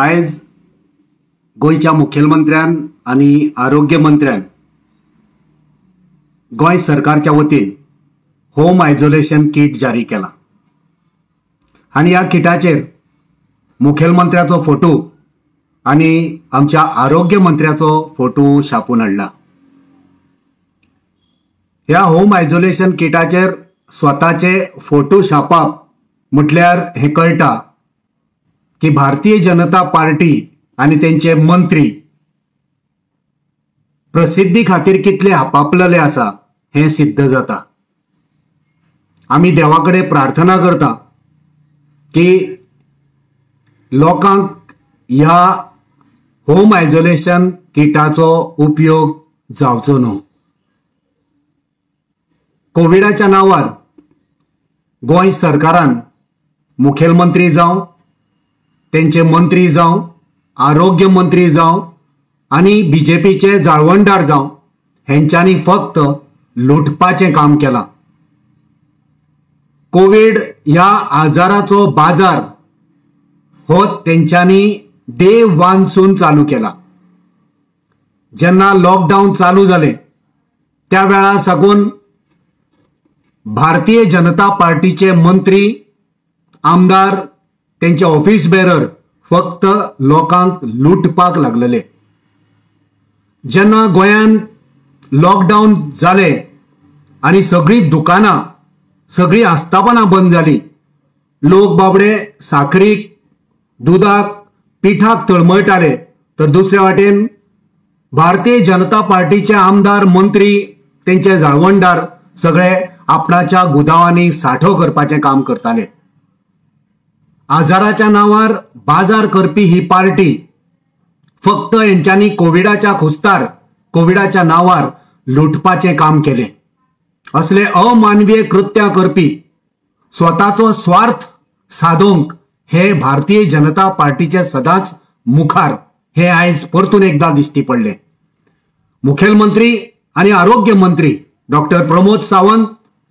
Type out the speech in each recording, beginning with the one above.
आज गोयच्या मुखेलमंत्र्यान आणि आरोग्य मंत्र्यान गोय सरकारच्या वतीन होम आयसोलेशन किट जारी केला आणि या किटाचेर मुखेलमंत्र्याचो फोटो आणि आमच्या आरोग्य मंत्र्याचो फोटो छापून हाडला। ह्या होम आयसोलेशन किटाचेर स्वताचे फोटो छापप म्हटल्यार हे कळटा की भारतीय जनता पार्टी आणि त्यांचे मंत्री प्रसिद्धी खातीर कितले आपापलेले आसा हे सिद्ध जाता। आम्ही देवाकडे प्रार्थना करता की लोकांक ह्या होम आयसोलेशन किटाचो उपयोग जावचो न्हू। कोविडाच्या नावार गोंय सरकारान मुखेलमंत्री जावं, त्यांचे मंत्री जावं, आरोग्य मंत्री जावं आणि बीजेपीचे जाळवणदार जावं हेंच्यांनी फक्त लुटपाचें काम केलां। कोविड ह्या आजाराचो बाजार हो तेंच्यांनी डे वन सून चालू केला। जेन्ना लॉकडाऊन चालू जाले त्या वेळा साकून भारतीय जनता पार्टीचे मंत्री, आमदार, त्यांचे ऑफिस बेरर फक्त लोकांक लुटपाक लागलेले। जेन्ना गोंयान लॉकडाऊन जाले आणि सगळी दुकानां, सगळी आस्थापनां बंद जाली, लोक बाबडे साखरीक, दुधाक, पिठाक तळमळटाले, तर दुसऱ्या वाटेन भारतीय जनता पार्टीचे आमदार, मंत्री, त्यांचे जाळवणदार सगळे आपणाच्या गुदावांनी साठो करपाचे काम करताले। आजाराच्या नावार बाजार करपी ही पार्टी फक्त यांच्यानी कोविडाच्या खुस्तार, कोविडाच्या नावार लुटपाचे काम केले। असले अमानवीय कृत्य करपी, स्वताचो स्वार्थ साधोंक हे भारतीय जनता पार्टीचे सदांच मुखार हे आज परतून एकदा दिश्टी पडले। मुखेलमंत्री आणि आरोग्य मंत्री डॉक्टर प्रमोद सावंत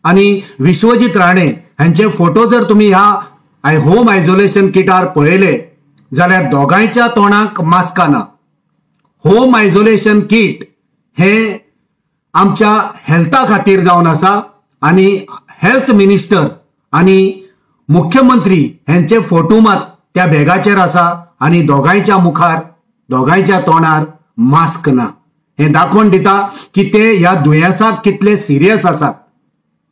आणि विश्वजीत राणे यांचे फोटो जर तुम्ही ह्या होम आयसोलेशन किटार पळयले जाल्यार दोगांयच्या तोंडाक मास्का ना। होम आयसोलेशन किट हे आमच्या हेल्था खातीर जावन आसा आणि हेल्थ मिनिस्टर आणि मुख्यमंत्री यांचे फोटो मात त्या बॅगाचेर आसा आणि दोगांयच्या मुखार, दोगांयच्या तोंडार मास्क ना। हे दाखोवन दिता की ते ह्या दुयेंसाक कितले सिरियस आसात,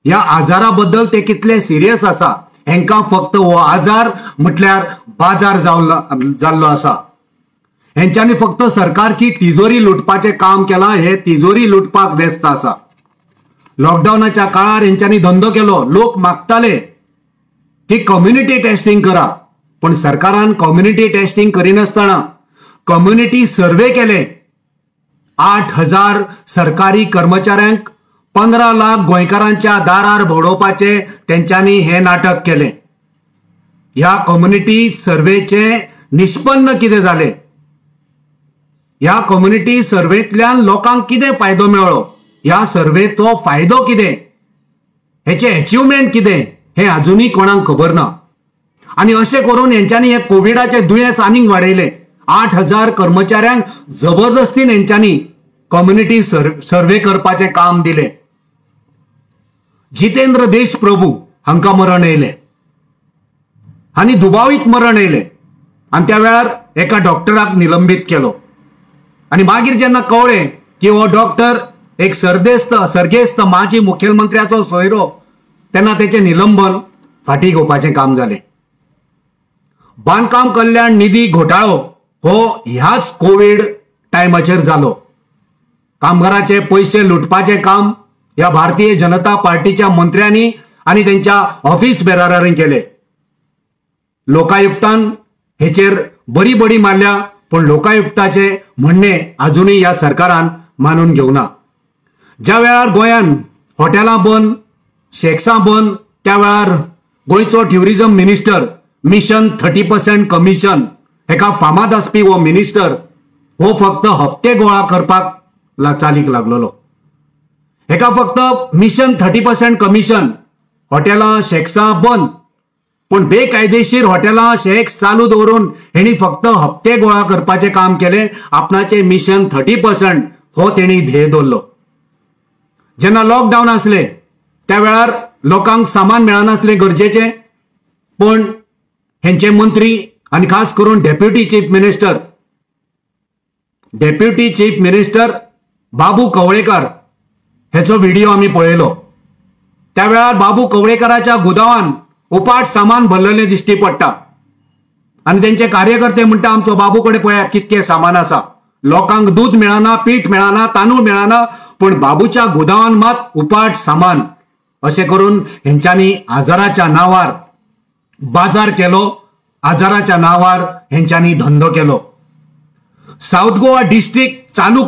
ह्या आजारा बद्दल ते कितले सिरियस आसा। हेंका फक्त हो आजार म्हटल्यार बाजार जाल्लो आसा। हेंच्यांनी फक्त सरकारची तिजोरी लुटपाचे काम केला, हे तिजोरी लुटपाक व्यस्त आसा। लॉकडाऊनाच्या काळार हेंच्यांनी धंदो केलो, लोक मागताले की कम्युनिटी टेस्टिंग करा, पण सरकारान कम्युनिटी टेस्टिंग करिनासतना कम्युनिटी सर्वे केले। 8,000 सरकारी कर्मचाऱ्यांक 15 लाख गोंयकारांच्या दारार भोंवडोवपाचे तेंच्यांनी हे नाटक केले। ह्या कम्युनिटी सर्वेचे निष्पन्न कितें जाले, ह्या कम्युनिटी सर्वेंतल्यान लोकांक कितें फायदो मेळ्ळो, ह्या सर्वेचो फायदो कितें, हेचे अचिव्हमेंट कितें हे अजूनही कोणाक खबर ना। आणि अशें करून हेंच्यांनी हे कोविडाचे दुयेंस आनीक वाडयले। 8,000 कर्मचाऱ्यांक जबरदस्तीन हेंच्यांनी कम्युनिटी सर्वे करपाचे काम दिले। जितेंद्र देश प्रभू हांकां मरण येयले आणि दुबावीत मरण येयले आणि त्या वेळार एका डॉक्टराक निलंबित केलो आणि मागीर जेन्ना कळ्ळें की हो डॉक्टर एक सर्गेस्त माजी मुखेलमंत्र्याचो सोयरो, तेन्ना तेचे निलंबन फाटी घेवपाचें काम जालें। बांदकाम कल्याण निधी घोटाळो हो ह्याच कोविड टायमाचेर जालो। कामगाराचे पैसे लुटपाचे काम या भारतीय जनता पार्टीच्या मंत्र्यांनी आणि त्यांच्या ऑफिस बेरारांनी केले। लोकायुक्तान हेचेर बडी मारल्या, पण लोकायुक्ताचे म्हणणे अजूनही या सरकारान मानून घेवना। ज्या वेळार गोंयान हॉटेलां बंद, शेक्सां बंद, त्या वेळार गोंयचो ट्युरिझम मिनिस्टर मिशन 30% कमिशन हेका फामाद आसपी हो मिनिस्टर हो फक्त हप्ते गोळा करपाक चालीक लागलेलो। हेका फक्त मिशन 30% कमिशन, हॉटेलां शेक्सां बंद पण बेकायदेशीर हॉटेलां शेक्स चालू दवरून हेणी फक्त हप्ते गोळा करपाचे काम केले. आपणाचे मिशन 30% हो तेणी ध्येय दवरलो. जेन्ना लॉकडाऊन असले त्या वेळार लोकांक सामान मेळनासले गरजेचे, पण हेंचे मंत्री आणि खास करून डेप्युटी चीफ मिनिस्टर बाबू कवळेकर हेचो व्हिडिओ आम्ही पळयलो. त्या वेळार बाबू कवळेकराच्या गुदावान उपाट सामान भरलेले दिश्टी पडटा आणि त्यांचे कार्यकर्ते म्हणटा आमचो बाबू कडे पळयात कितके सामान आसा. लोकांक दूध मेळना, पीठ मेळना, तांदूळ मेळना, पण बाबूच्या गुदावान मात उपाट सामान. अशें करून हेंच्यांनी आजाराच्या नावार बाजार केलो, आजाराच्या नावार हेंच्यांनी धंदो केलो. साऊथ गोवा डिस्ट्रिक्ट चालू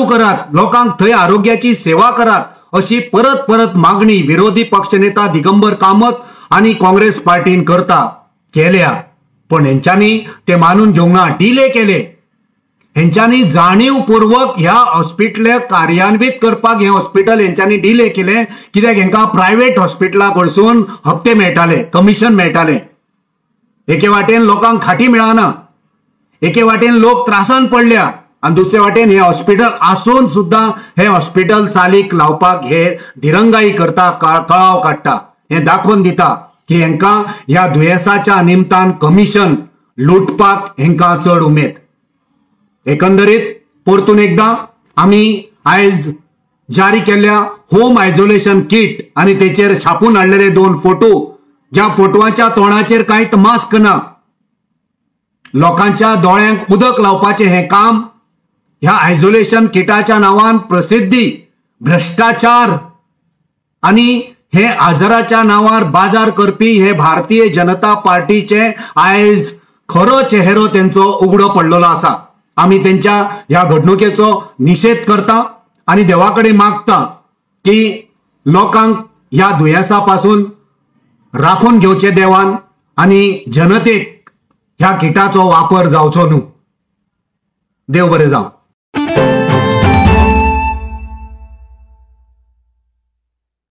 करात, लोकांक थंय आरोग्याची सेवा करात अशी परत परत मागणी विरोधी पक्षनेता दिगंबर कामत आणि काँग्रेस पार्टीन केल्या. पण हेंच्यांनी ते मानून घेवंक ना, डिले केले. हेंच्यांनी जाणीवपूर्वक ह्या हॉस्पिटल कार्यान्वित करपाक हे हॉस्पिटल हेंच्यांनी डिले केले, कित्याक हेंका प्रायव्हेट हॉस्पिटलां कडसून हप्ते मेळटाले, कमिशन मेळटाले. एके वाटेन लोकांक खाटी मेळना, एके वाटेन लोक त्रासान पडल्या आणि दुसरे वाटेन हे हॉस्पिटल आसून सुद्धा हे हॉस्पिटल चालीक लावपाक हे दिरंगाई करता, कळाव काडटा. हे दाखोवन दिता की हेंका ह्या दुयेसाच्या निमतान कमिशन लुटपाक हेंका चड उमेद. एकंदरीत परतून एकदा आम्ही आयज जारी केल्ल्या होम आयसोलेशन किट आणि तेचेर छापून हाडलेले 2 फोटो, ज्या फोटोच्या तोंडाचेर कांयच मास्क ना, लोकांच्या दोळ्यांक उदक लावपाचे हे काम ह्या आयसोलेशन किटाच्या नावान प्रसिद्धी, भ्रष्टाचार आणि हे आजाराच्या नावार बाजार करपी हे भारतीय जनता पार्टीचे आयज खरो चेहरो त्यांचो उघडो पडलेलो आसा. आम्ही त्यांच्या ह्या घडणुकेचो निषेध करता आणि देवाकडे मागता की लोकांक ह्या दुयेसापासून राखून घेवचे देवान आणि जनतेक ह्या किटाचो वापर जावचो न्हू. देव बरें जावं.